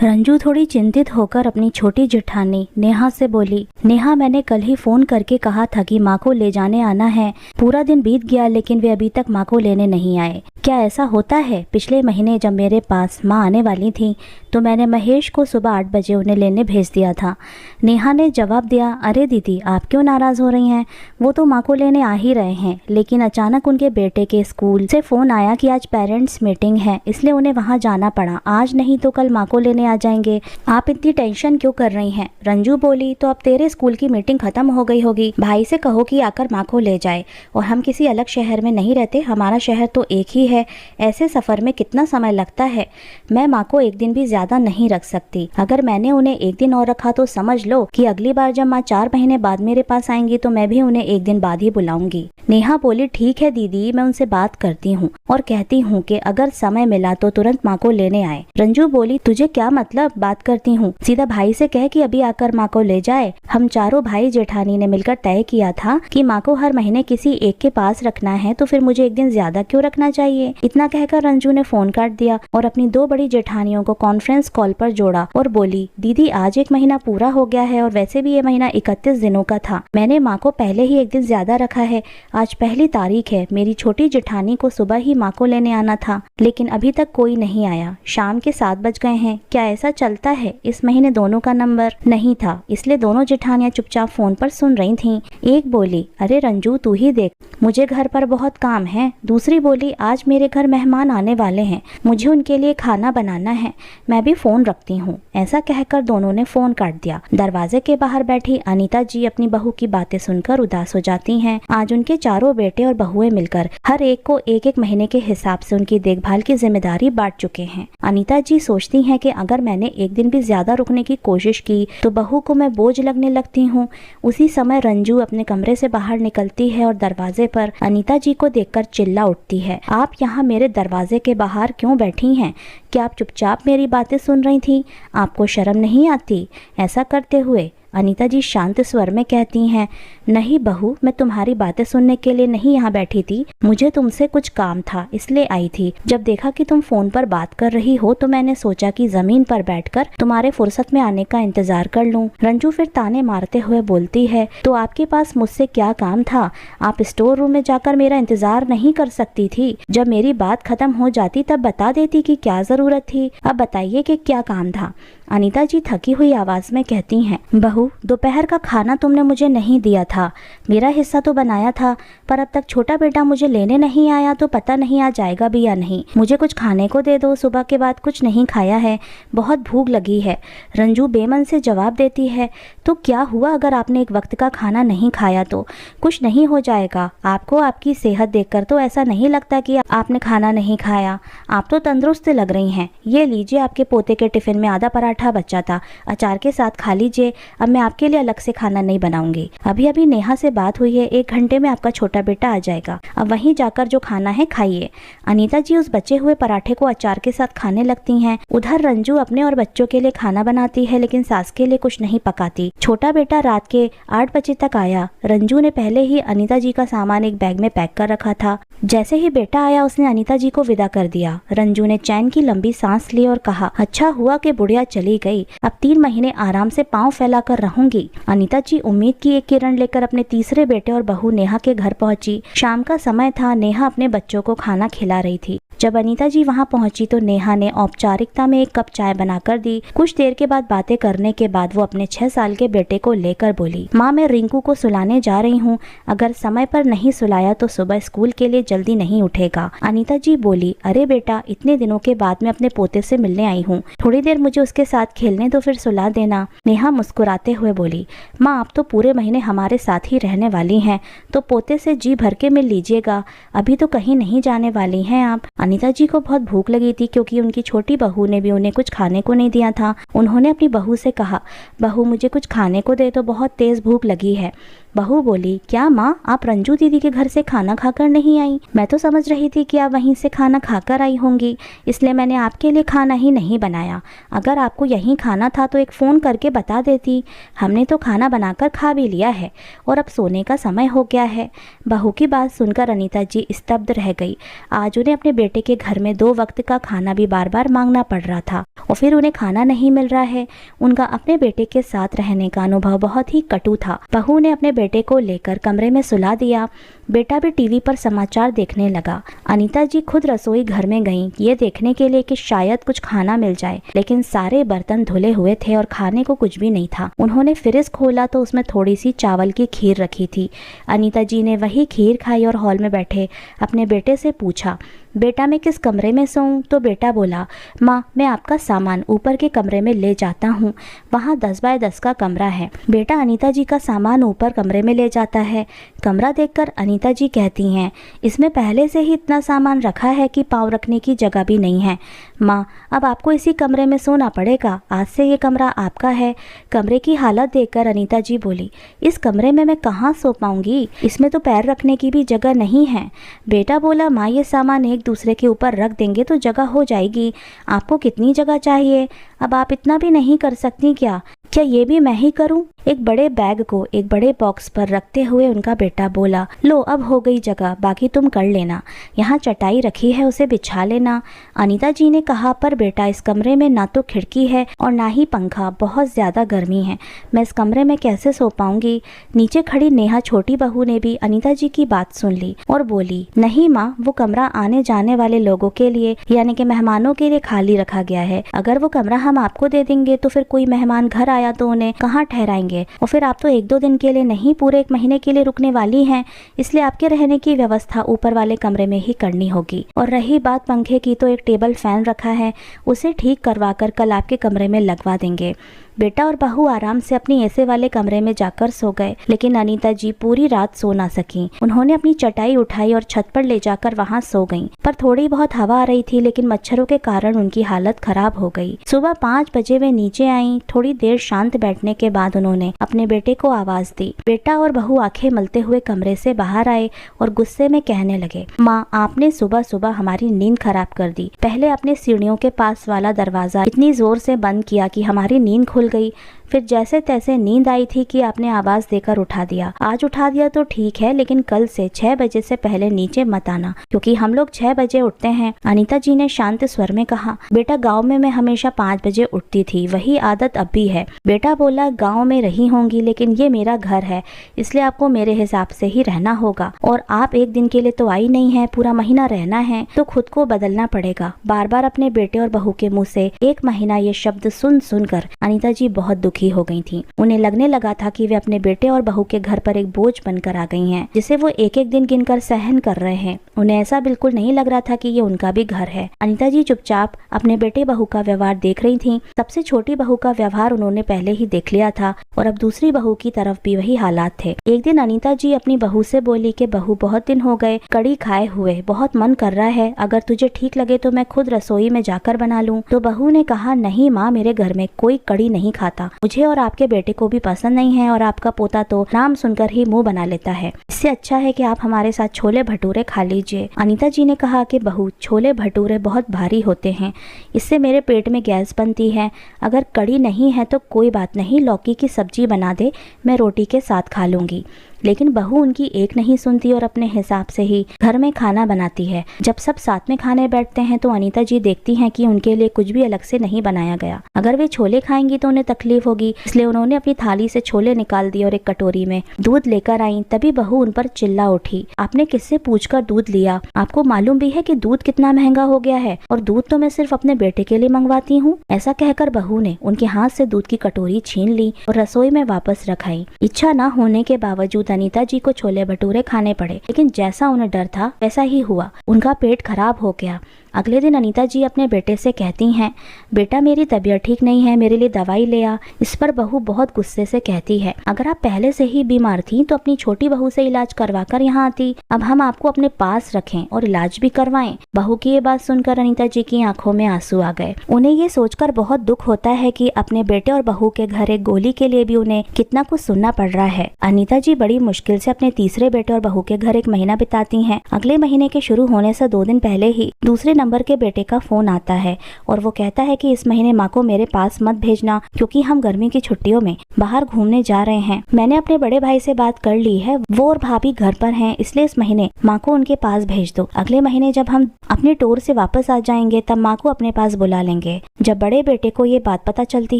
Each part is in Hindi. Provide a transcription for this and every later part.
रंजू थोड़ी चिंतित होकर अपनी छोटी जेठानी नेहा से बोली, नेहा मैंने कल ही फोन करके कहा था कि माँ को ले जाने आना है। पूरा दिन बीत गया लेकिन वे अभी तक माँ को लेने नहीं आए। क्या ऐसा होता है? पिछले महीने जब मेरे पास माँ आने वाली थी तो मैंने महेश को सुबह 8 बजे उन्हें लेने भेज दिया था। नेहा ने जवाब दिया, अरे दीदी आप क्यों नाराज़ हो रही हैं? वो तो माँ को लेने आ ही रहे हैं, लेकिन अचानक उनके बेटे के स्कूल से फ़ोन आया कि आज पेरेंट्स मीटिंग है, इसलिए उन्हें वहाँ जाना पड़ा। आज नहीं तो कल माँ को लेने आ जाएंगे। आप इतनी टेंशन क्यों कर रही हैं? रंजू बोली, तो अब तेरे स्कूल की मीटिंग खत्म हो गई होगी। भाई से कहो कि आकर माँ को ले जाए। और हम किसी अलग शहर में नहीं रहते, हमारा शहर तो एक ही है। ऐसे सफ़र में कितना समय लगता है। मैं माँ को एक दिन भी ज़्यादा नहीं रख सकती। अगर मैंने उन्हें एक दिन और रखा तो समझ लो कि अगली बार जब माँ 4 महीने बाद मेरे पास आएंगी तो मैं भी उन्हें एक दिन बाद ही बुलाऊंगी। नेहा बोली, ठीक है दीदी, मैं उनसे बात करती हूँ और कहती हूँ कि अगर समय मिला तो तुरंत माँ को लेने आए। रंजू बोली, तुझे क्या मतलब बात करती हूँ? सीधा भाई से कह कि अभी आकर माँ को ले जाए। हम चारों भाई जेठानी ने मिलकर तय किया था कि माँ को हर महीने किसी एक के पास रखना है, तो फिर मुझे एक दिन ज्यादा क्यों रखना चाहिए? इतना कहकर रंजू ने फोन काट दिया और अपनी 2 बड़ी जेठानियों को कॉन्फ्रेंस कॉल पर जोड़ा और बोली, दीदी आज 1 महीना पूरा हो गया है और वैसे भी ये महीना 31 दिनों का था। मैंने माँ को पहले ही एक दिन ज्यादा रखा है। आज पहली तारीख है। मेरी छोटी जेठानी को सुबह ही माँ को लेने आना था, लेकिन अभी तक कोई नहीं आया। शाम के 7 बज गए हैं। क्या ऐसा चलता है? इस महीने दोनों का नंबर नहीं था, इसलिए दोनों जेठानियां चुपचाप फोन पर सुन रही थीं। एक बोली, अरे रंजू तू ही देख, मुझे घर पर बहुत काम है। दूसरी बोली, आज मेरे घर मेहमान आने वाले हैं, मुझे उनके लिए खाना बनाना है, मैं भी फोन रखती हूँ। ऐसा कहकर दोनों ने फोन काट दिया। दरवाजे के बाहर बैठी अनीता जी अपनी बहू की बातें सुनकर उदास हो जाती हैं। आज उनके चारों बेटे और बहुएं मिलकर हर एक को 1-1 महीने के हिसाब से उनकी देखभाल की जिम्मेदारी बांट चुके हैं। अनीता जी सोचती हैं कि अगर मैंने एक दिन भी ज्यादा रुकने की कोशिश की तो बहू को मैं बोझ लगने लगती हूँ। उसी समय रंजू अपने कमरे से बाहर निकलती है और दरवाजे पर अनीता जी को देखकर चिल्ला उठती है, आप यहाँ मेरे दरवाजे के बाहर क्यों बैठी हैं? क्या आप चुपचाप मेरी बातें सुन रही थी? आपको शर्म नहीं आती? ऐसा करते हुए अनीता जी शांत स्वर में कहती हैं, नहीं बहू, मैं तुम्हारी बातें सुनने के लिए नहीं यहाँ बैठी थी, मुझे तुमसे कुछ काम था इसलिए आई थी। जब देखा कि तुम फोन पर बात कर रही हो तो मैंने सोचा कि जमीन पर बैठकर तुम्हारे फुर्सत में आने का इंतजार कर लूं। रंजू फिर ताने मारते हुए बोलती है, तो आपके पास मुझसे क्या काम था? आप स्टोर रूम में जाकर मेरा इंतजार नहीं कर सकती थी? जब मेरी बात खत्म हो जाती तब बता देती कि क्या जरूरत थी। अब बताइए कि क्या काम था? अनीता जी थकी हुई आवाज में कहती हैं, बहू दोपहर का खाना तुमने मुझे नहीं दिया था, मेरा हिस्सा तो बनाया था, पर अब तक छोटा बेटा मुझे लेने नहीं आया तो पता नहीं आ जाएगा भी या नहीं। मुझे कुछ खाने को दे दो, सुबह के बाद कुछ नहीं खाया है, बहुत भूख लगी है। रंजू बेमन से जवाब देती है, तो क्या हुआ अगर आपने एक वक्त का खाना नहीं खाया तो? कुछ नहीं हो जाएगा। आपको आपकी सेहत देखकर तो ऐसा नहीं लगता कि आपने खाना नहीं खाया। आप तो तंदुरुस्त लग रही हैं। ये लीजिए, आपके पोते के टिफिन में आधा पराठा बचा था, अचार के साथ खा लीजिए। अब मैं आपके लिए अलग से खाना नहीं बनाऊंगी। अभी अभी नेहा से बात हुई है, 1 घंटे में आपका छोटा बेटा आ जाएगा, अब वहीं जाकर जो खाना है खाइए। अनीता जी उस बचे हुए पराठे को अचार के साथ खाने लगती हैं। उधर रंजू अपने और बच्चों के लिए खाना बनाती है, लेकिन सास के लिए कुछ नहीं पकाती। छोटा बेटा रात के 8 बजे तक आया। रंजू ने पहले ही अनीता जी का सामान एक बैग में पैक कर रखा था। जैसे ही बेटा आया उसने अनीता जी को विदा कर दिया। रंजू ने चैन की लंबी सांस ली और कहा, अच्छा हुआ कि बुढ़िया चली गई, अब 3 महीने आराम से पांव फैलाकर रहूंगी। अनीता जी उम्मीद की एक किरण लेकर अपने तीसरे बेटे और बहू नेहा के घर पहुंची। शाम का समय था। नेहा अपने बच्चों को खाना खिला रही थी। जब अनीता जी वहां पहुंची तो नेहा ने औपचारिकता में 1 कप चाय बनाकर दी। कुछ देर के बाद बातें करने के बाद वो अपने 6 साल के बेटे को लेकर बोली, माँ मैं रिंकू को सुलाने जा रही हूँ, अगर समय पर नहीं सुलाया तो सुबह स्कूल के लिए जल्दी नहीं उठेगा। अनीता जी बोली, अरे बेटा, इतने दिनों के बाद मैं अपने पोते से मिलने आई हूँ, थोड़ी देर मुझे उसके साथ खेलने दो, फिर सुला देना। नेहा मुस्कुराते हुए बोली, माँ आप तो पूरे महीने हमारे साथ ही रहने वाली हैं, तो पोते से जी भर के मिल लीजिएगा, अभी तो कहीं नहीं जाने वाली हैं आप। अनीता जी को बहुत भूख लगी थी क्योंकि उनकी छोटी बहू ने भी उन्हें कुछ खाने को नहीं दिया था। उन्होंने अपनी बहू से कहा, बहू मुझे कुछ खाने को दे, तो बहुत तेज भूख लगी है। बहू बोली, क्या माँ, आप रंजू दीदी के घर से खाना खाकर नहीं आई? मैं तो समझ रही थी कि आप वहीं से खाना खाकर आई होंगी, इसलिए मैंने आपके लिए खाना ही नहीं बनाया। अगर आपको यहीं खाना था तो एक फ़ोन करके बता देती। हमने तो खाना बनाकर खा भी लिया है और अब सोने का समय हो गया है। बहू की बात सुनकर अनीता जी स्तब्ध रह गई। आज उन्हें अपने बेटे के घर में 2 वक्त का खाना भी बार बार मांगना पड़ रहा था और फिर उन्हें खाना नहीं मिल रहा है। उनका अपने बेटे के साथ रहने का अनुभव बहुत ही कटु था। बहू ने अपने बेटे को लेकर कमरे में सुला दिया। बेटा भी टीवी पर समाचार देखने लगा। अनीता जी खुद रसोई घर में गईं ये देखने के लिए कि शायद कुछ खाना मिल जाए, लेकिन सारे बर्तन धुले हुए थे और खाने को कुछ भी नहीं था। उन्होंने फ्रिज खोला तो उसमें थोड़ी सी चावल की खीर रखी थी। अनीता जी ने वही खीर खाई और हॉल में बैठे अपने बेटे से पूछा, बेटा मैं किस कमरे में सोऊं? तो बेटा बोला, माँ मैं आपका सामान ऊपर के कमरे में ले जाता हूँ, वहाँ 10 बाय 10 का कमरा है। बेटा अनीता जी का सामान ऊपर कमरे में ले जाता है। कमरा देखकर अनीता जी कहती हैं, इसमें पहले से ही इतना सामान रखा है कि पाँव रखने की जगह भी नहीं है। माँ अब आपको इसी कमरे में सोना पड़ेगा, आज से ये कमरा आपका है। कमरे की हालत देखकर अनीता जी बोली, इस कमरे में मैं कहाँ सो पाऊंगी, इसमें तो पैर रखने की भी जगह नहीं है। बेटा बोला, माँ ये सामान एक दूसरे के ऊपर रख देंगे तो जगह हो जाएगी, आपको कितनी जगह चाहिए? अब आप इतना भी नहीं कर सकती क्या ये भी मैं ही करूं? एक बड़े बैग को एक बड़े बॉक्स पर रखते हुए उनका बेटा बोला, लो अब हो गई जगह, बाकी तुम कर लेना। यहाँ चटाई रखी है उसे बिछा लेना। अनीता जी ने कहा, पर बेटा इस कमरे में ना तो खिड़की है और ना ही पंखा, बहुत ज़्यादा गर्मी है, मैं इस कमरे में कैसे सो पाऊंगी? नीचे खड़ी नेहा छोटी बहू ने भी अनीता जी की बात सुन ली और बोली, नहीं माँ, वो कमरा आने जाने वाले लोगों के लिए यानी कि मेहमानों के लिए खाली रखा गया है। अगर वो कमरा हम आपको दे देंगे तो फिर कोई मेहमान घर आया तो उन्हें कहाँ ठहराएंगे? और फिर आप तो 1-2 दिन के लिए नहीं, पूरे 1 महीने के लिए रुकने वाली हैं, इसलिए आपके रहने की व्यवस्था ऊपर वाले कमरे में ही करनी होगी। और रही बात पंखे की, तो एक टेबल फैन रखा है, उसे ठीक करवा कर कल आपके कमरे में लगवा देंगे। बेटा और बहू आराम से अपनी ऐसे वाले कमरे में जाकर सो गए, लेकिन अनीता जी पूरी रात सो ना सकी। उन्होंने अपनी चटाई उठाई और छत पर ले जाकर वहां सो गईं। पर थोड़ी बहुत हवा आ रही थी, लेकिन मच्छरों के कारण उनकी हालत खराब हो गई। सुबह 5 बजे वे नीचे आईं। थोड़ी देर शांत बैठने के बाद उन्होंने अपने बेटे को आवाज दी। बेटा और बहू आंखें मलते हुए कमरे से बाहर आए और गुस्से में कहने लगे, माँ आपने सुबह सुबह हमारी नींद खराब कर दी। पहले अपने सीढ़ियों के पास वाला दरवाजा इतनी जोर से बंद किया कि हमारी नींद खुल गई, फिर जैसे तैसे नींद आई थी कि आपने आवाज देकर उठा दिया। आज उठा दिया तो ठीक है, लेकिन कल से 6 बजे से पहले नीचे मत आना, क्योंकि हम लोग 6 बजे उठते हैं। अनीता जी ने शांत स्वर में कहा, बेटा गांव में मैं हमेशा 5 बजे उठती थी, वही आदत अब भी है। बेटा बोला, गाँव में रही होंगी, लेकिन ये मेरा घर है, इसलिए आपको मेरे हिसाब से ही रहना होगा। और आप 1 दिन के लिए तो आई नहीं है, पूरा महीना रहना है तो खुद को बदलना पड़ेगा। बार बार अपने बेटे और बहू के मुँह से 1 महीना ये शब्द सुन सुनकर अनीता जी बहुत दुखी हो गई थी। उन्हें लगने लगा था कि वे अपने बेटे और बहू के घर पर एक बोझ बनकर आ गई हैं, जिसे वो एक एक दिन गिनकर सहन कर रहे हैं। उन्हें ऐसा बिल्कुल नहीं लग रहा था कि ये उनका भी घर है। अनीता जी चुपचाप अपने बेटे बहू का व्यवहार देख रही थीं। सबसे छोटी बहू का व्यवहार उन्होंने पहले ही देख लिया था और अब दूसरी बहू की तरफ भी वही हालात थे। एक दिन अनीता जी अपनी बहू से बोली कि बहू बहुत दिन हो गए कड़ी खाए हुए, बहुत मन कर रहा है, अगर तुझे ठीक लगे तो मैं खुद रसोई में जाकर बना लूं। तो बहू ने कहा, नहीं माँ, मेरे घर में कोई कड़ी नहीं खाता, मुझे और आपके बेटे को भी पसंद नहीं है, और आपका पोता तो नाम सुनकर ही मुंह बना लेता है। इससे अच्छा है कि आप हमारे साथ छोले भटूरे खा लीजिए। अनीता जी ने कहा कि बहू, छोले भटूरे बहुत भारी होते हैं, इससे मेरे पेट में गैस बनती है। अगर कड़ी नहीं है तो कोई बात नहीं, लौकी की सब्जी बना दे, मैं रोटी के साथ खा लूंगी। लेकिन बहू उनकी एक नहीं सुनती और अपने हिसाब से ही घर में खाना बनाती है। जब सब साथ में खाने बैठते हैं तो अनीता जी देखती हैं कि उनके लिए कुछ भी अलग से नहीं बनाया गया। अगर वे छोले खाएंगी तो उन्हें तकलीफ होगी, इसलिए उन्होंने अपनी थाली से छोले निकाल दिए और एक कटोरी में दूध लेकर आई। तभी बहू उन पर चिल्ला उठी, आपने किससे पूछकर दूध लिया? आपको मालूम भी है कि दूध कितना महंगा हो गया है, और दूध तो मैं सिर्फ अपने बेटे के लिए मंगवाती हूँ। ऐसा कहकर बहू ने उनके हाथ से दूध की कटोरी छीन ली और रसोई में वापस रखाई। इच्छा न होने के बावजूद अनीता जी को छोले भटूरे खाने पड़े, लेकिन जैसा उन्हें डर था वैसा ही हुआ। उनका पेट खराब हो गया। अगले दिन अनीता जी अपने बेटे से कहती हैं, बेटा मेरी तबीयत ठीक नहीं है, मेरे लिए दवाई ले आ। इस पर बहू बहुत गुस्से से कहती है, अगर आप पहले से ही बीमार थी तो अपनी छोटी बहू से इलाज करवा कर यहाँ आती। अब हम आपको अपने पास रखें और इलाज भी करवाएं। बहू की ये बात सुनकर अनीता जी की आंखों में आंसू आ गए। उन्हें ये सोचकर बहुत दुख होता है कि अपने बेटे और बहू के घर एक गोली के लिए भी उन्हें कितना कुछ सुनना पड़ रहा है। अनीता जी बड़ी मुश्किल से अपने तीसरे बेटे और बहू के घर एक महीना बिताती हैं। अगले महीने के शुरू होने से 2 दिन पहले ही दूसरे नंबर के बेटे का फोन आता है और वो कहता है कि इस महीने माँ को मेरे पास मत भेजना क्योंकि हम गर्मी की छुट्टियों में बाहर घूमने जा रहे हैं। मैंने अपने बड़े भाई से बात कर ली है, वो और भाभी घर पर हैं, इसलिए इस महीने माँ को उनके पास भेज दो। अगले महीने जब हम अपने टूर से वापस आ जाएंगे तब माँ को अपने पास बुला लेंगे। जब बड़े बेटे को ये बात पता चलती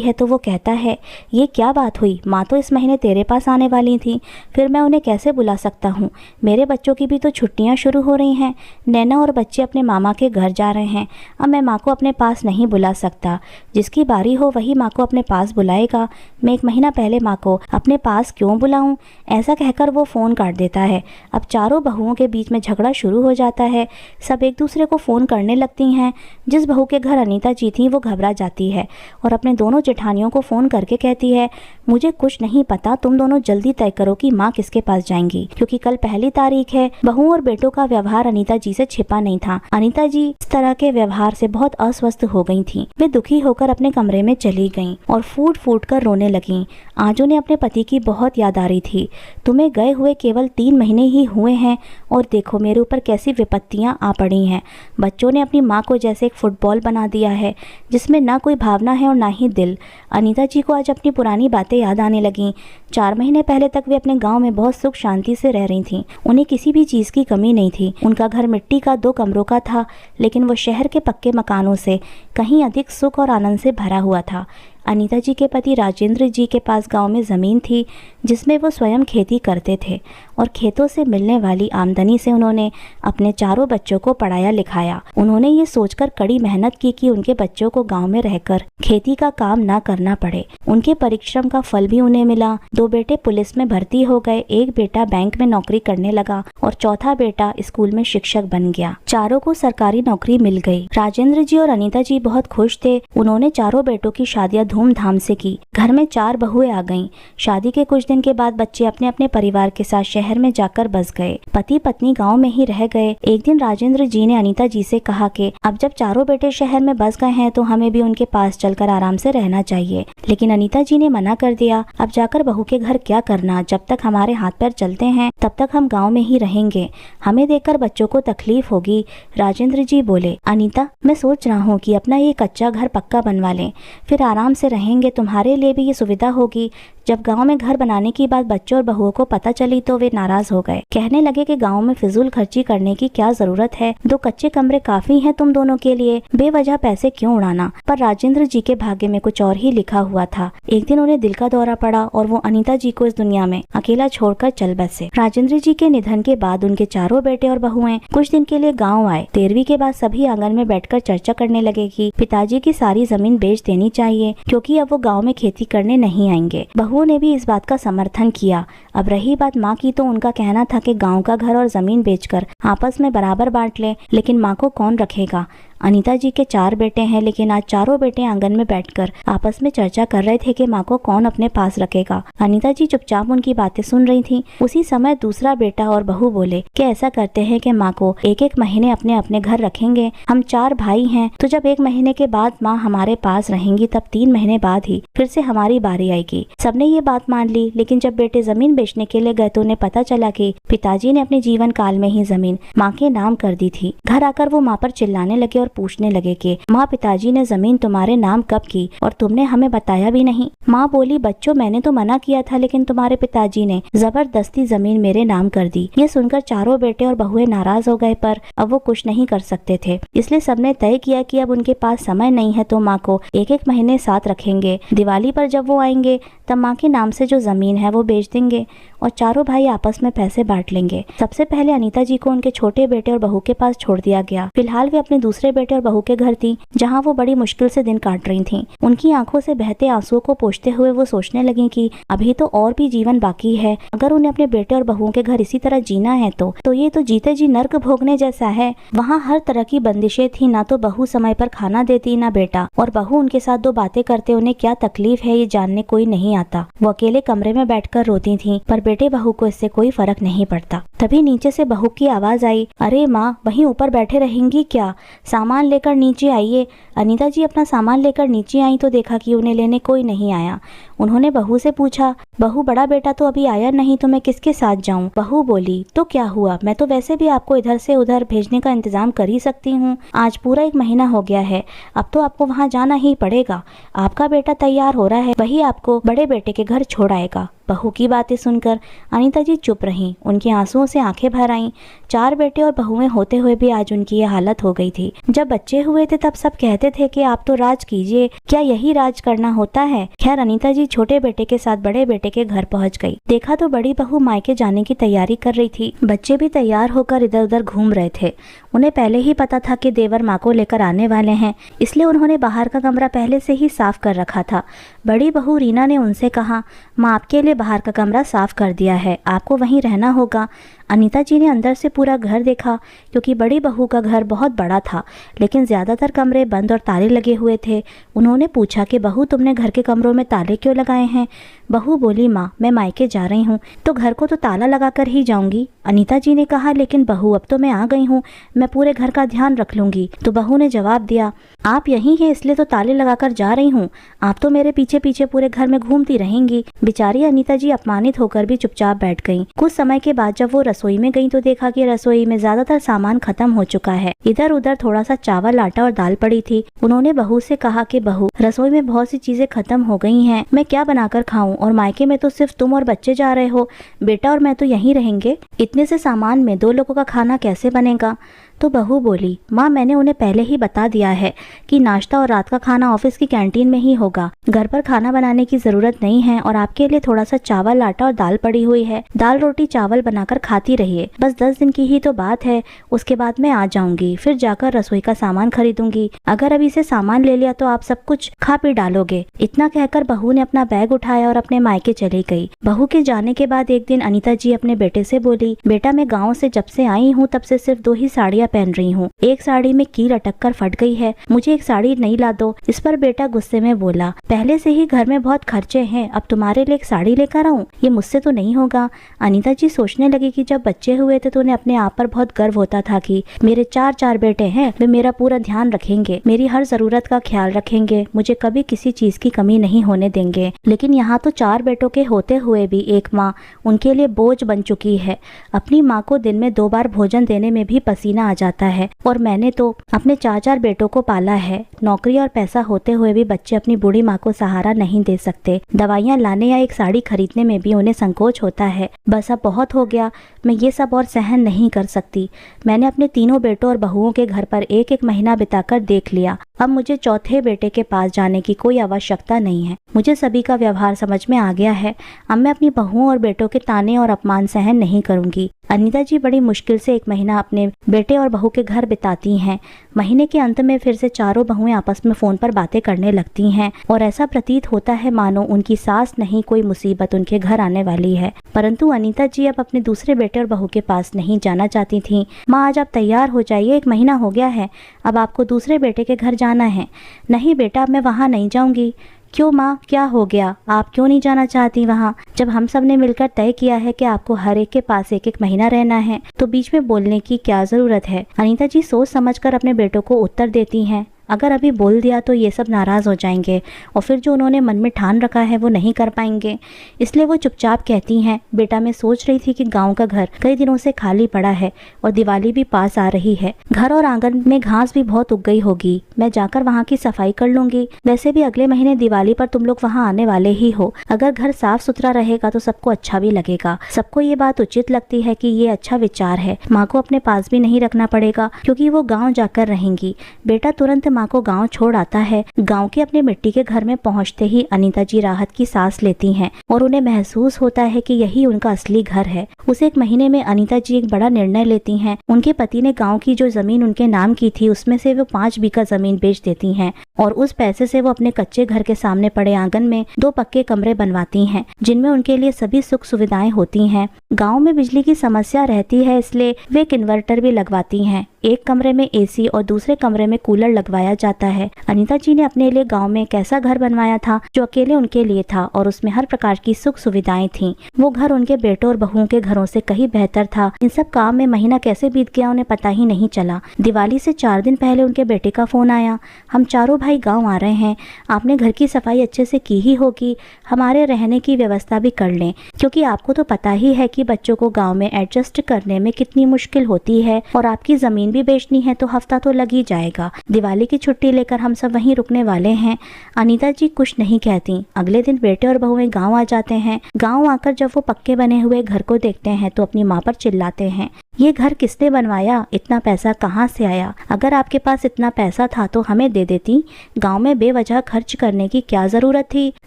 है तो वो कहता है, ये क्या बात हुई, माँ तो इस महीने तेरे पास आने वाली थी, फिर मैं उन्हें कैसे बुला सकता हूँ। मेरे बच्चों की भी तो छुट्टियाँ शुरू हो रही हैं। नैना और बच्चे अपने मामा के घर जा रहे हैं। अब मैं माँ को अपने पास नहीं बुला सकता। जिसकी बारी हो वही माँ को अपने पास बुलाएगा। मैं 1 महीना पहले माँ को अपने पास क्यों बुलाऊं? ऐसा कहकर वो फ़ोन काट देता है। अब चारों बहुओं के बीच में झगड़ा शुरू हो जाता है। सब एक दूसरे को फ़ोन करने लगती हैं। जिस बहू के घर अनीता जी थी वो घबरा जाती है और अपने दोनों जेठानियों को फ़ोन करके कहती है, मुझे कुछ नहीं पता, तुम दोनों जल्दी तय करो कि माँ किसके पास जाएंगी क्योंकि कल पहली तारीख है। बहू और बेटों का व्यवहार अनीता जी से छिपा नहीं था। अनीता जी इस तरह के व्यवहार से बहुत अस्वस्थ हो गई थी। वे दुखी होकर अपने कमरे में चली गईं और फूट फूट कर रोने लगीं। आज उन्हें अपने पति की बहुत याद आ रही थी। तुम्हें गए हुए केवल 3 महीने ही हुए हैं और देखो मेरे ऊपर कैसी विपत्तियां आ पड़ी हैं। बच्चों ने अपनी माँ को जैसे एक फुटबॉल बना दिया है जिसमें ना कोई भावना है और ना ही दिल। अनीता जी को आज अपनी पुरानी बातें याद आने लगीं। 4 महीने पहले तक वे अपने गांव में बहुत सुख शांति से रह रही थीं। उन्हें किसी भी चीज़ की कमी नहीं थी। उनका घर मिट्टी का 2 कमरों का था, लेकिन वो शहर के पक्के मकानों से कहीं अधिक सुख और आनंद से भरा हुआ था। अनीता जी के पति राजेंद्र जी के पास गांव में ज़मीन थी जिसमें वो स्वयं खेती करते थे और खेतों से मिलने वाली आमदनी से उन्होंने अपने चारों बच्चों को पढ़ाया लिखाया। उन्होंने ये सोचकर कड़ी मेहनत की कि उनके बच्चों को गांव में रहकर खेती का काम ना करना पड़े। उनके परिश्रम का फल भी उन्हें मिला। 2 बेटे पुलिस में भर्ती हो गए, 1 बेटा बैंक में नौकरी करने लगा और चौथा बेटा स्कूल में शिक्षक बन गया। चारों को सरकारी नौकरी मिल गई। राजेंद्र जी और अनीता जी बहुत खुश थे। उन्होंने चारों बेटों की शादियां धूमधाम से की। घर में 4 बहुएं आ गईं। शादी के कुछ दिन के बाद बच्चे अपने अपने परिवार के साथ शहर में जाकर बस गए। पति पत्नी गांव में ही रह गए। एक दिन राजेंद्र जी ने अनीता जी से कहा कि अब जब चारों बेटे शहर में बस गए हैं तो हमें भी उनके पास चलकर आराम से रहना चाहिए। लेकिन अनीता जी ने मना कर दिया, अब जाकर बहू के घर क्या करना, जब तक हमारे हाथ पैर चलते हैं तब तक हम गाँव में ही रहेंगे, हमें देखकर बच्चों को तकलीफ होगी। राजेंद्र जी बोले, अनीता मैं सोच रहा हूँ कि अपना ये कच्चा घर पक्का बनवा लें, फिर आराम से रहेंगे, तुम्हारे लिए भी ये सुविधा होगी। जब गांव में घर बनाने की बात बच्चों और बहुओं को पता चली तो वे नाराज हो गए। कहने लगे कि गांव में फिजूल खर्ची करने की क्या जरूरत है, 2 कच्चे कमरे काफी हैं तुम दोनों के लिए, बेवजह पैसे क्यों उड़ाना। पर राजेंद्र जी के भाग्य में कुछ और ही लिखा हुआ था। एक दिन उन्हें दिल का दौरा पड़ा और वो अनीता जी को इस दुनिया में अकेला छोड़कर चल बसे। राजेंद्र जी के निधन के बाद उनके चारों बेटे और बहुएं कुछ दिन के लिए गाँव आए। 13वीं के बाद सभी आंगन में बैठकर चर्चा करने लगे कि पिताजी की सारी जमीन बेच देनी चाहिए क्योंकि अब वो गाँव में खेती करने नहीं आएंगे। बहुओं ने भी इस बात का समर्थन किया। अब रही बात माँ की, तो उनका कहना था कि गांव का घर और जमीन बेचकर आपस में बराबर बांट ले, लेकिन माँ को कौन रखेगा। अनीता जी के 4 बेटे हैं, लेकिन आज चारों बेटे आंगन में बैठकर आपस में चर्चा कर रहे थे कि माँ को कौन अपने पास रखेगा। अनीता जी चुपचाप उनकी बातें सुन रही थीं। उसी समय दूसरा बेटा और बहू बोले कि ऐसा करते हैं कि माँ को 1-1 महीने अपने अपने घर रखेंगे। हम 4 भाई हैं, तो जब 1 महीने के बाद माँ हमारे पास रहेंगी तब 3 महीने बाद ही फिर से हमारी बारी आएगी। सबने ये बात मान ली। लेकिन जब बेटे जमीन बेचने के लिए गए तो उन्हें पता चला कि पिताजी ने अपने जीवन काल में ही जमीन माँ के नाम कर दी थी। घर आकर वो माँ पर चिल्लाने लगे और पूछने लगे कि माँ, पिताजी ने जमीन तुम्हारे नाम कब की और तुमने हमें बताया भी नहीं। माँ बोली, बच्चों मैंने तो मना किया था, लेकिन तुम्हारे पिताजी ने जबरदस्ती जमीन मेरे नाम कर दी। ये सुनकर चारों बेटे और बहुएं नाराज हो गए, पर अब वो कुछ नहीं कर सकते थे। इसलिए सबने तय किया कि अब उनके पास समय नहीं है तो माँ को 1-1 महीने साथ रखेंगे। दिवाली पर जब वो आएंगे तब माँ के नाम से जो जमीन है वो बेच देंगे। और चारों भाई आपस में पैसे बांट लेंगे। सबसे पहले अनीता जी को उनके छोटे बेटे और बहू के पास छोड़ दिया गया। फिलहाल वे अपने दूसरे बेटे और बहू के घर थी, जहाँ वो बड़ी मुश्किल से दिन काट रही थी। उनकी आंखों से बहते आंसुओं को पोंछते हुए वो सोचने लगी कि अभी तो और भी जीवन बाकी है। अगर उन्हें अपने बेटे और बहुओं के घर इसी तरह जीना है तो ये तो जीते जी नर्क भोगने जैसा है। वहाँ हर तरह की बंदिशें थी, ना तो बहू समय पर खाना देती ना बेटा, और बहू उनके साथ दो बातें करते उन्हें क्या तकलीफ है ये जानने कोई नहीं आता। वो अकेले कमरे में बैठकर रोती थीं, पर बेटे बहू को इससे कोई फर्क नहीं पड़ता। तभी नीचे से बहू की आवाज आई, अरे माँ, वहीं ऊपर बैठे रहेंगी क्या? सामान लेकर नीचे आइए। अनीता जी अपना सामान लेकर नीचे आई तो देखा कि उन्हें लेने कोई नहीं आया। उन्होंने बहू से पूछा, बहू बड़ा बेटा तो अभी आया नहीं, तो मैं किसके साथ जाऊं? बहू बोली, तो क्या हुआ, मैं तो वैसे भी आपको इधर से उधर भेजने का इंतजाम कर ही सकती हूँ। आज पूरा 1 महीना हो गया है, अब तो आपको वहाँ जाना ही पड़ेगा। आपका बेटा तैयार हो रहा है, वही आपको बड़े बेटे के घर छोड़ आएगा। बहू की बातें सुनकर अनीता जी चुप रहीं। उनके आंसुओं से आंखें भर आईं। 4 बेटे और बहुएं होते हुए भी आज उनकी यह हालत हो गई थी। जब बच्चे हुए थे तब सब कहते थे कि आप तो राज कीजिए, क्या यही राज करना होता है? खैर, अनीता जी छोटे बेटे के साथ बड़े बेटे के घर पहुंच गई। देखा तो बड़ी बहू मायके जाने की तैयारी कर रही थी। बच्चे भी तैयार होकर इधर उधर घूम रहे थे। उन्हें पहले ही पता था कि देवर माँ को लेकर आने वाले हैं, इसलिए उन्होंने बाहर का कमरा पहले से ही साफ कर रखा था। बड़ी बहू रीना ने उनसे कहा, माँ आपके लिए बाहर का कमरा साफ कर दिया है, आपको वहीं रहना होगा। अनीता जी ने अंदर से पूरा घर देखा, क्योंकि बड़ी बहू का घर बहुत बड़ा था, लेकिन ज्यादातर कमरे बंद और ताले लगे हुए थे। उन्होंने पूछा कि बहू, तुमने घर के कमरों में ताले क्यों लगाए हैं? बहू बोली, माँ मैं मायके जा रही हूँ तो घर को तो ताला लगाकर ही जाऊंगी। अनीता जी ने कहा, लेकिन बहू अब तो मैं आ गई हूँ, मैं पूरे घर का ध्यान रख लूंगी। तो बहू ने जवाब दिया, आप यही हैं इसलिए तो ताले लगाकर जा रही हूँ, आप तो मेरे पीछे पीछे पूरे घर में घूमती रहेंगी। बेचारी अनीता जी अपमानित होकर भी चुपचाप बैठ गईं। कुछ समय के बाद जब वो रसोई में गईं तो देखा कि रसोई में ज्यादातर सामान खत्म हो चुका है। इधर उधर थोड़ा सा चावल, आटा और दाल पड़ी थी। उन्होंने बहू से कहा कि बहू, रसोई में बहुत सी चीजें खत्म हो गई हैं, मैं क्या बनाकर खाऊं? और मायके में तो सिर्फ तुम और बच्चे जा रहे हो, बेटा और मैं तो यहीं रहेंगे। इतने से सामान में 2 लोगों का खाना कैसे बनेगा? तो बहू बोली, माँ मैंने उन्हें पहले ही बता दिया है कि नाश्ता और रात का खाना ऑफिस की कैंटीन में ही होगा, घर पर खाना बनाने की जरूरत नहीं है। और आपके लिए थोड़ा सा चावल, आटा और दाल पड़ी हुई है, दाल रोटी चावल बनाकर खाती रहिए। बस 10 दिन की ही तो बात है, उसके बाद मैं आ जाऊंगी, फिर जाकर रसोई का सामान खरीदूंगी। अगर अभी से सामान ले लिया तो आप सब कुछ खा पी डालोगे। इतना कहकर बहू ने अपना बैग उठाया और अपने मायके चली गई। बहू के जाने के बाद एक दिन अनीता जी अपने बेटे से बोली, बेटा मैं गाँव से जब से आई हूँ तब से सिर्फ 2 ही साड़ियाँ पहन रही हूँ, एक साड़ी में कील अटक कर फट गई है, मुझे एक साड़ी नहीं ला दो। इस पर बेटा गुस्से में बोला, पहले से ही घर में बहुत खर्चे हैं, अब तुम्हारे लिए एक साड़ी लेकर आऊं? ये मुझसे तो नहीं होगा। अनीता जी सोचने लगी कि जब बच्चे हुए थे तो उन्हें अपने आप पर बहुत गर्व होता था कि मेरे 4 बेटे हैं, वे मेरा पूरा ध्यान रखेंगे, मेरी हर जरूरत का ख्याल रखेंगे, मुझे कभी किसी चीज की कमी नहीं होने देंगे। लेकिन यहाँ तो 4 बेटों के होते हुए भी एक माँ उनके लिए बोझ बन चुकी है। अपनी माँ को दिन में 2 बार भोजन देने में भी पसीना आ जाता है, और मैंने तो अपने 4 बेटों को पाला है। नौकरी और पैसा होते हुए भी बच्चे अपनी बूढ़ी माँ को सहारा नहीं दे सकते। दवाइयाँ लाने या एक साड़ी खरीदने में भी उन्हें संकोच होता है। बस अब बहुत हो गया, मैं ये सब और सहन नहीं कर सकती। मैंने अपने 3 बेटों और बहुओं के घर पर 1-1 महीना बिताकर देख लिया। अब मुझे 4थे बेटे के पास जाने की कोई आवश्यकता नहीं है। मुझे सभी का व्यवहार समझ में आ गया है। अब मैं अपनी बहुओं और बेटों के ताने और अपमान सहन नहीं करूंगी। अनीता जी बड़ी मुश्किल से 1 महीना अपने बेटे और बहू के घर बिताती हैं। महीने के अंत में फिर से 4 बहुएं आपस में फोन पर बातें करने लगती हैं, और ऐसा प्रतीत होता है मानो उनकी सास नहीं कोई मुसीबत उनके घर आने वाली है। परंतु अनीता जी अब अपने दूसरे बेटे और बहू के पास नहीं जाना चाहती थीं। माँ आज आप तैयार हो जाइए, 1 महीना हो गया है, अब आपको दूसरे बेटे के घर जाना है। नहीं बेटा, मैं वहाँ नहीं जाऊंगी। क्यों माँ, क्या हो गया? आप क्यों नहीं जाना चाहती वहाँ? जब हम सब ने मिलकर तय किया है कि आपको हर एक के पास 1-1 महीना रहना है, तो बीच में बोलने की क्या जरूरत है? अनीता जी सोच समझकर अपने बेटों को उत्तर देती हैं। अगर अभी बोल दिया तो ये सब नाराज हो जाएंगे, और फिर जो उन्होंने मन में ठान रखा है वो नहीं कर पाएंगे। इसलिए वो चुपचाप कहती हैं, बेटा मैं सोच रही थी कि गांव का घर कई दिनों से खाली पड़ा है और दिवाली भी पास आ रही है, घर और आंगन में घास भी बहुत उग गई होगी, मैं जाकर वहाँ की सफाई कर लूंगी। वैसे भी अगले महीने दिवाली पर तुम लोग वहाँ आने वाले ही हो, अगर घर साफ सुथरा रहेगा तो सबको अच्छा भी लगेगा। सबको ये बात उचित लगती है कि ये अच्छा विचार है। माँ को अपने पास भी नहीं रखना पड़ेगा क्योंकि वो गाँव जाकर रहेंगी। बेटा तुरंत माँ को गांव छोड़ आता है। गांव के अपने मिट्टी के घर में पहुंचते ही अनीता जी राहत की सांस लेती हैं और उन्हें महसूस होता है कि यही उनका असली घर है। उस एक महीने में अनीता जी एक बड़ा निर्णय लेती हैं। उनके पति ने गाँव की जो जमीन उनके नाम की थी उसमें से वो 5 बीघा जमीन बेच देती हैं और उस पैसे से वो अपने कच्चे घर के सामने पड़े आंगन में 2 पक्के कमरे बनवाती हैं, जिनमें उनके लिए सभी सुख सुविधाएं होती हैं। गांव में बिजली की समस्या रहती है, इसलिए वे एक इन्वर्टर भी लगवाती हैं। एक कमरे में एसी और दूसरे कमरे में कूलर लगवाया जाता है। अनीता जी ने अपने लिए गांव में एक ऐसा घर बनवाया था जो अकेले उनके लिए था और उसमें हर प्रकार की सुख सुविधाएं थीं। वो घर उनके बेटों और बहुओं के घरों से कहीं बेहतर था। इन सब काम में महीना कैसे बीत गया उन्हें पता ही नहीं चला। दिवाली से 4 दिन पहले उनके बेटे का फोन आया, हम चारों भाई गाँव आ रहे हैं, आपने घर की सफाई अच्छे से की ही होगी, हमारे रहने की व्यवस्था भी कर लें, क्योंकि आपको तो पता ही है कि बच्चों को गाँव में एडजस्ट करने में कितनी मुश्किल होती है और आपकी जमीन भी बेचनी है तो हफ्ता तो लग ही जाएगा। दिवाली की छुट्टी लेकर हम सब वहीं रुकने वाले हैं। अनीता जी कुछ नहीं कहती। अगले दिन बेटे और बहुएं गांव आ जाते हैं। गांव आकर जब वो पक्के बने हुए घर को देखते हैं तो अपनी माँ पर चिल्लाते हैं, ये घर किसने बनवाया, इतना पैसा कहाँ से आया, अगर आपके पास इतना पैसा था तो हमें दे देती, गांव में बेवजह खर्च करने की क्या जरूरत थी।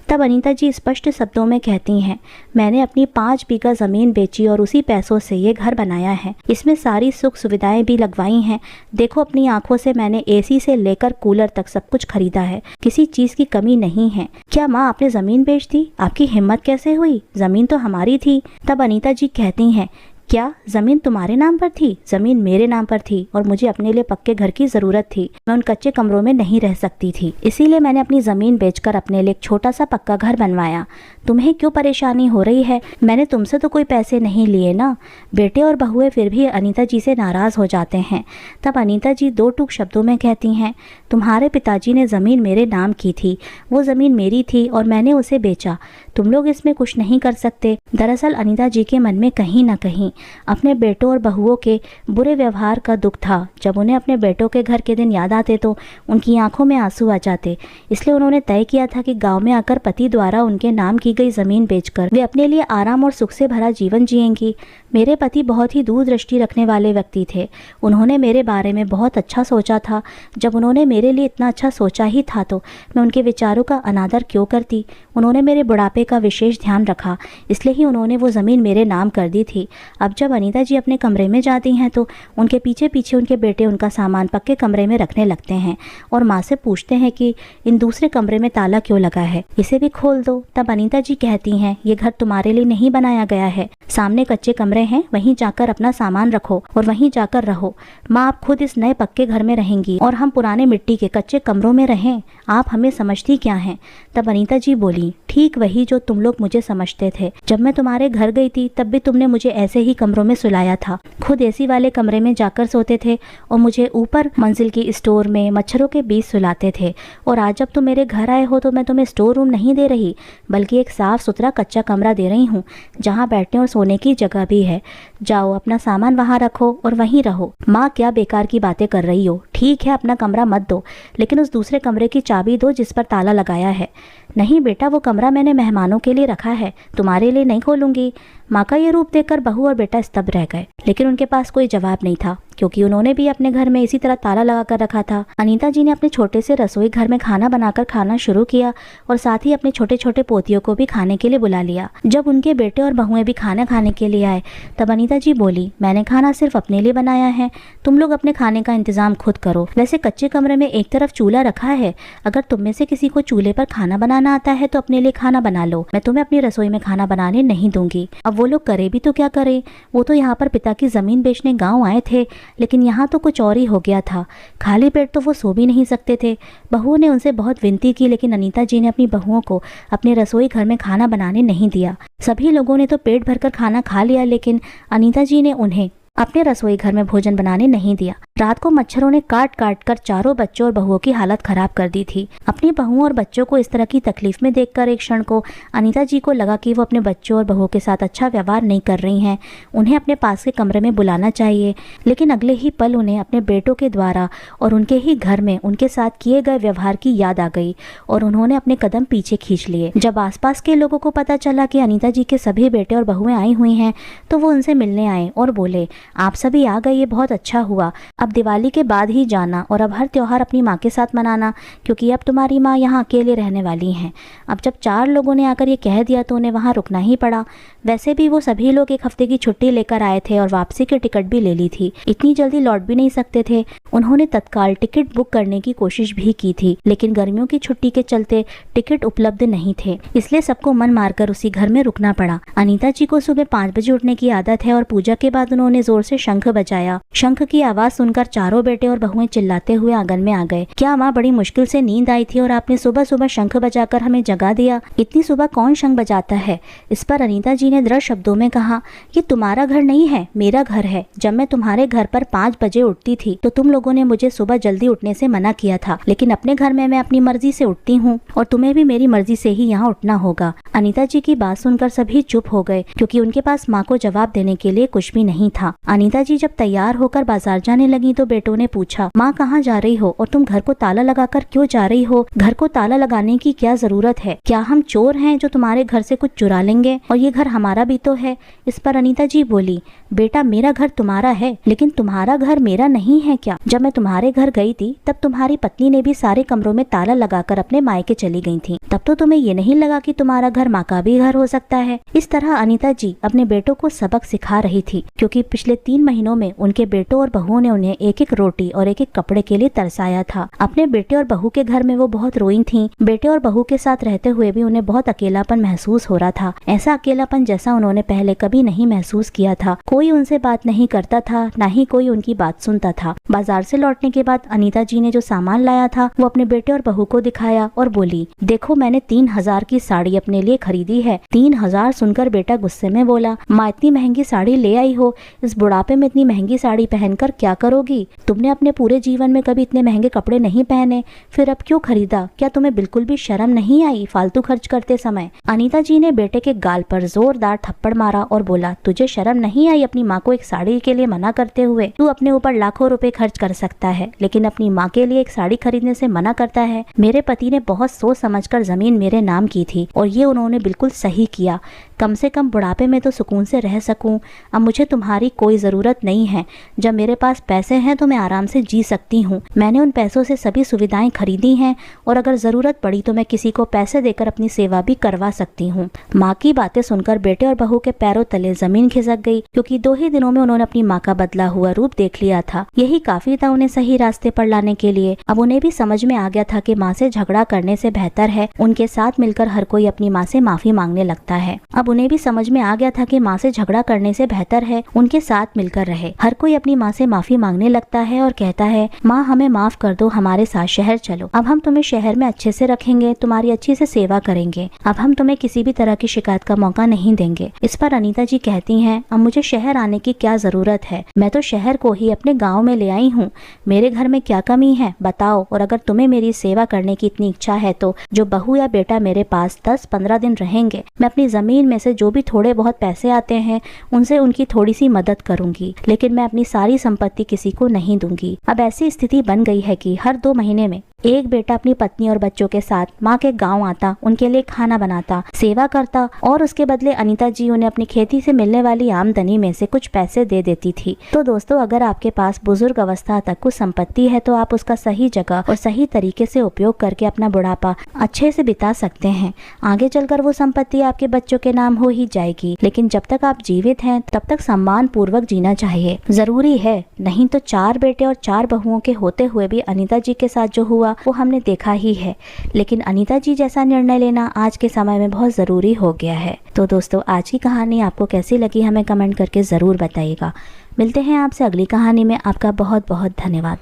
तब अनीता जी स्पष्ट शब्दों में कहती हैं, मैंने अपनी 5 बीघा जमीन बेची और उसी पैसों से ये घर बनाया है, इसमें सारी सुख सुविधाएं भी लगवाई हैं। देखो अपनी आंखों से मैंने एसी से लेकर कूलर तक सब कुछ खरीदा है, किसी चीज की कमी नहीं है। क्या माँ आपने जमीन बेच दी, आपकी हिम्मत कैसे हुई, जमीन तो हमारी थी। तब अनीता जी कहती हैं, क्या जमीन तुम्हारे नाम पर थी, जमीन मेरे नाम पर थी और मुझे अपने लिए पक्के घर की जरूरत थी। मैं उन कच्चे कमरों में नहीं रह सकती थी, इसीलिए मैंने अपनी जमीन बेचकर अपने लिए एक छोटा सा पक्का घर बनवाया। तुम्हें क्यों परेशानी हो रही है, मैंने तुमसे तो कोई पैसे नहीं लिए ना। बेटे और बहुएं फिर भी अनीता जी से नाराज हो जाते हैं। तब अनीता जी 2 टूक शब्दों में कहती हैं, तुम्हारे पिताजी ने जमीन मेरे नाम की थी, वो जमीन मेरी थी और मैंने उसे बेचा, तुम लोग इसमें कुछ नहीं कर सकते। दरअसल अनीता जी के मन में कहीं ना कहीं अपने बेटों और बहुओं के बुरे व्यवहार का दुख था। जब उन्हें अपने बेटों के घर के दिन याद आते तो उनकी आंखों में आंसू आ जाते। इसलिए उन्होंने तय किया था कि गांव में आकर पति द्वारा उनके नाम की गई जमीन बेचकर वे अपने लिए आराम और सुख से भरा जीवन जिएंगी। मेरे पति बहुत ही दूरदृष्टि रखने वाले व्यक्ति थे। उन्होंने मेरे बारे में बहुत अच्छा सोचा था। जब उन्होंने मेरे लिए इतना अच्छा सोचा ही था तो मैं उनके विचारों का अनादर क्यों करती। उन्होंने मेरे बुढ़ापे का विशेष ध्यान रखा, इसलिए ही उन्होंने वो ज़मीन मेरे नाम कर दी थी। अब जब अनीता जी अपने कमरे में जाती हैं तो उनके पीछे पीछे उनके बेटे उनका सामान पक्के कमरे में रखने लगते हैं और माँ से पूछते हैं कि इन दूसरे कमरे में ताला क्यों लगा है, इसे भी खोल दो। तब अनीता जी कहती हैं, ये घर तुम्हारे लिए नहीं बनाया गया है, सामने कच्चे कमरे हैं, वहीं जाकर अपना सामान रखो और वहीं जाकर रहो। माँ आप खुद इस नए पक्के घर में रहेंगी और हम पुराने मिट्टी के कच्चे कमरों में रहें, आप हमें समझती क्या हैं। तब अनीता जी बोली, ठीक वही जो तुम लोग मुझे समझते थे। जब मैं तुम्हारे घर गई थी तब भी तुमने मुझे ऐसे ही कमरों में सुलाया था, खुद एसी वाले कमरे में जाकर सोते थे और मुझे ऊपर मंजिल की स्टोर में मच्छरों के बीच सुलाते थे। और आज जब तुम मेरे घर आए हो तो मैं तुम्हें स्टोर रूम नहीं दे रही, बल्कि एक साफ सुथरा कच्चा कमरा दे रही हूँ जहाँ बैठने और सोने की जगह भी है। जाओ अपना सामान वहाँ रखो और वहीं रहो। माँ क्या बेकार की बातें कर रही हो, ठीक है अपना कमरा मत दो, लेकिन उस दूसरे कमरे की चाबी दो जिस पर ताला लगाया है। नहीं बेटा, वो कमरा मैंने मेहमानों के लिए रखा है, तुम्हारे लिए नहीं खोलूंगी। माँ का ये रूप देखकर बहू और बेटा स्तब्ध रह गए, लेकिन उनके पास कोई जवाब नहीं था क्योंकि उन्होंने भी अपने घर में इसी तरह ताला लगा कर रखा था। अनीता जी ने अपने छोटे से रसोई घर में खाना बनाकर खाना शुरू किया और साथ ही अपने छोटे छोटे पोतियों को भी खाने के लिए बुला लिया। जब उनके बेटे और बहुएं भी खाना खाने के लिए आए तब अनीता जी बोली, मैंने खाना सिर्फ अपने लिए बनाया है, तुम लोग अपने खाने का इंतजाम खुद करो। वैसे कच्चे कमरे में एक तरफ चूल्हा रखा है, अगर तुम में से किसी को चूल्हे पर खाना बनाना आता है तो अपने लिए खाना बना लो, मैं तुम्हें अपनी रसोई में खाना बनाने नहीं दूंगी। अब वो लोग करे भी तो क्या करे, वो तो यहाँ पर पिता की जमीन बेचने गाँव आए थे, लेकिन यहाँ तो कुछ और ही हो गया था। खाली पेट तो वो सो भी नहीं सकते थे। बहुओं ने उनसे बहुत विनती की, लेकिन अनीता जी ने अपनी बहुओं को अपने रसोई घर में खाना बनाने नहीं दिया। सभी लोगों ने तो पेट भरकर खाना खा लिया, लेकिन अनीता जी ने उन्हें अपने रसोई घर में भोजन बनाने नहीं दिया। रात को मच्छरों ने काट काट कर चारों बच्चों और बहुओं की हालत खराब कर दी थी। अपनी बहुओं और बच्चों को इस तरह की तकलीफ में देखकर एक क्षण को अनीता जी को लगा कि वो अपने बच्चों और बहुओं के साथ अच्छा व्यवहार नहीं कर रही हैं, उन्हें अपने पास के कमरे में बुलाना चाहिए। लेकिन अगले ही पल उन्हें अपने बेटों के द्वारा और उनके ही घर में उनके साथ किए गए व्यवहार की याद आ गई और उन्होंने अपने कदम पीछे खींच लिए। जब आसपास के लोगों को पता चला कि अनीता जी के सभी बेटे और बहुएं आई हुई हैं तो वो उनसे मिलने आए और बोले, आप सभी आ गए, ये बहुत अच्छा हुआ। अब दिवाली के बाद ही जाना और अब हर त्योहार अपनी माँ के साथ मनाना, क्योंकि अब तुम्हारी माँ यहाँ अकेले रहने वाली हैं। अब जब 4 लोगों ने आकर ये कह दिया तो उन्हें वहाँ रुकना ही पड़ा। वैसे भी वो सभी लोग 1 हफ्ते की छुट्टी लेकर आए थे और वापसी की टिकट भी ले ली थी। इतनी जल्दी लौट भी नहीं सकते थे। उन्होंने तत्काल टिकट बुक करने की कोशिश भी की थी, लेकिन गर्मियों की छुट्टी के चलते टिकट उपलब्ध नहीं थे, इसलिए सबको मन मारकर उसी घर में रुकना पड़ा। अनीता जी को सुबह 5 बजे उठने की आदत है और पूजा के बाद उन्होंने जोर से शंख बजाया। शंख की आवाज सुनकर चारों बेटे और बहुएं चिल्लाते हुए आंगन में आ गए। क्या माँ, बड़ी मुश्किल से नींद आई थी और आपने सुबह सुबह शंख बजाकर हमें जगा दिया? इतनी सुबह कौन शंख बजाता है? इस पर अनीता जी ने दृढ़ शब्दों में कहा, ये तुम्हारा घर नहीं है, मेरा घर है। जब मैं तुम्हारे घर पर 5 बजे उठती थी तो तुम लोगों ने मुझे सुबह जल्दी उठने से मना किया था, लेकिन अपने घर में मैं अपनी मर्जी से उठती हूँ और तुम्हें भी मेरी मर्जी से ही यहाँ उठना होगा। अनीता जी की बात सुनकर सभी चुप हो गए, क्योंकि उनके पास माँ को जवाब देने के लिए कुछ भी नहीं था। अनीता जी जब तैयार होकर बाजार जाने लगी तो बेटों ने पूछा, माँ कहाँ जा रही हो और तुम घर को ताला लगाकर क्यों जा रही हो? घर को ताला लगाने की क्या जरूरत है? क्या हम चोर हैं जो तुम्हारे घर से कुछ चुरा लेंगे? और ये घर हमारा भी तो है। इस पर अनीता जी बोली, बेटा मेरा घर तुम्हारा है, लेकिन तुम्हारा घर मेरा नहीं है क्या? जब मैं तुम्हारे घर गई थी तब तुम्हारी पत्नी ने भी सारे कमरों में ताला लगाकर अपने मायके चली गई थी। तब तो तुम्हें ये नहीं लगा कि तुम्हारा घर माँ का भी घर हो सकता है। इस तरह अनीता जी अपने बेटों को सबक सिखा रही थी, क्योंकि पिछले 3 महीनों में उनके बेटों और बहुओं ने उन्हें 1-1 रोटी और 1-1 कपड़े के लिए तरसाया था। अपने बेटे और बहू के घर में वो बहुत रोई थीं। बेटे और बहू के साथ रहते हुए भी उन्हें बहुत अकेलापन महसूस हो रहा था, ऐसा अकेलापन जैसा उन्होंने पहले कभी नहीं महसूस किया था। कोई उनसे बात नहीं करता था, ना ही कोई उनकी बात सुनता था। बाजार से लौटने के बाद अनीता जी ने जो सामान लाया था वो अपने बेटे और बहू को दिखाया और बोली, देखो मैंने 3000 की साड़ी अपने लिए खरीदी है। 3000 सुनकर बेटा गुस्से में बोला, माँ इतनी महंगी साड़ी ले आई हो, इस बुढ़ापे में इतनी महंगी साड़ी पहनकर क्या करोगी? तुमने अपने पूरे जीवन में कभी इतने महंगे कपड़े नहीं पहने, फिर अब क्यों खरीदा? क्या तुम्हें बिल्कुल भी शर्म नहीं आई फालतू खर्च करते समय? अनीता जी ने बेटे के गाल पर जोरदार थप्पड़ मारा और बोला, तुझे शर्म नहीं आई अपनी माँ को एक साड़ी के लिए मना करते हुए? तू अपने ऊपर लाखों रुपए खर्च कर सकता है, लेकिन अपनी माँ के लिए एक साड़ी खरीदने से मना करता है। मेरे पति ने बहुत सोच समझकर जमीन मेरे नाम की थी और ये उन्होंने बिल्कुल सही किया। कम से कम बुढ़ापे में तो सुकून से रह सकूं। अब मुझे तुम्हारी कोई ज़रूरत नहीं है। जब मेरे पास पैसे हैं तो मैं आराम से जी सकती हूँ। मैंने उन पैसों से सभी सुविधाएं खरीदी हैं और अगर ज़रूरत पड़ी तो मैं किसी को पैसे देकर अपनी सेवा भी करवा सकती हूँ। माँ की बातें सुनकर बेटे और बहू के पैरों तले ज़मीन खिसक गई, क्योंकि 2 ही दिनों में उन्होंने अपनी माँ का बदला हुआ रूप देख लिया था। यही काफ़ी था उन्हें सही रास्ते पर लाने के लिए। अब उन्हें भी समझ में आ गया था कि माँ से झगड़ा करने से बेहतर है उनके साथ मिलकर हर कोई अपनी माँ से माफ़ी मांगने लगता है। अब उन्हें भी समझ में आ गया था कि माँ से झगड़ा करने से बेहतर है उनके साथ मिलकर रहे। हर कोई अपनी माँ से माफी मांगने लगता है और कहता है, माँ हमें माफ कर दो, हमारे साथ शहर चलो। अब हम तुम्हें शहर में अच्छे से रखेंगे, तुम्हारी अच्छी से सेवा करेंगे। अब हम तुम्हें किसी भी तरह की शिकायत का मौका नहीं देंगे। इस पर अनीता जी कहती हैं, अब मुझे शहर आने की क्या जरूरत है? मैं तो शहर को ही अपने गाँव में ले आई हूँ। मेरे घर में क्या कमी है बताओ? और अगर तुम्हें मेरी सेवा करने की इतनी इच्छा है तो जो बहू या बेटा मेरे पास 10-15 दिन रहेंगे, मैं अपनी जमीन में से जो भी थोड़े बहुत पैसे आते हैं उनसे उनकी थोड़ी सी मदद करूंगी, लेकिन मैं अपनी सारी संपत्ति किसी को नहीं दूंगी। अब ऐसी स्थिति बन गई है कि हर 2 महीने में एक बेटा अपनी पत्नी और बच्चों के साथ माँ के गांव आता, उनके लिए खाना बनाता, सेवा करता और उसके बदले अनीता जी उन्हें अपनी खेती से मिलने वाली आमदनी में से कुछ पैसे दे देती थी। तो दोस्तों, अगर आपके पास बुजुर्ग अवस्था तक कुछ संपत्ति है तो आप उसका सही जगह और सही तरीके से उपयोग करके अपना बुढ़ापा अच्छे से बिता सकते हैं। आगे चलकर वो संपत्ति आपके बच्चों के नाम हो ही जाएगी, लेकिन जब तक आप जीवित हैं तब तक सम्मान पूर्वक जीना चाहिए, जरूरी है। नहीं तो 4 बेटे और 4 बहुओं के होते हुए भी अनीता जी के साथ जो हुआ वो हमने देखा ही है। लेकिन अनीता जी जैसा निर्णय लेना आज के समय में बहुत ज़रूरी हो गया है। तो दोस्तों, आज की कहानी आपको कैसी लगी हमें कमेंट करके ज़रूर बताइएगा। मिलते हैं आपसे अगली कहानी में। आपका बहुत बहुत धन्यवाद।